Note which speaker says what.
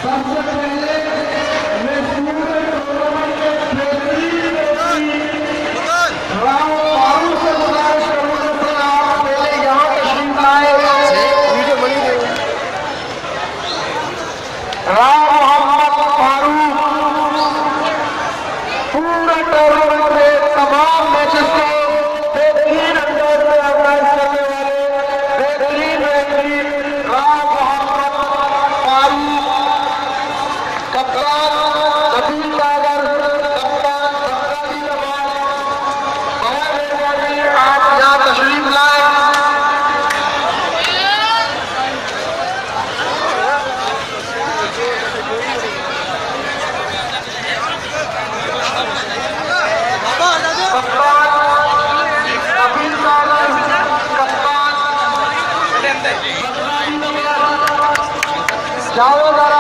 Speaker 1: सबसे पहले मैं पूरे टूर्नामेंट के बेहतरीन राम पारू से गुजारिश करूंगा कि आप पहले यहाँ तशरीफ लाए। राम मोहम्मद फारूक पूरे टूर्नामेंट में तमाम मैचेस को बेहतरीन अंदाज में ऑर्गेनाइज करने वाले बेहतरीन राम मोहम्मद फारूक, कप्तान नबील सागर, कप्तान बकराजी नवाज, बहुत मेहरबानी आप यहाँ तशरीफ लाए। जाओ जरा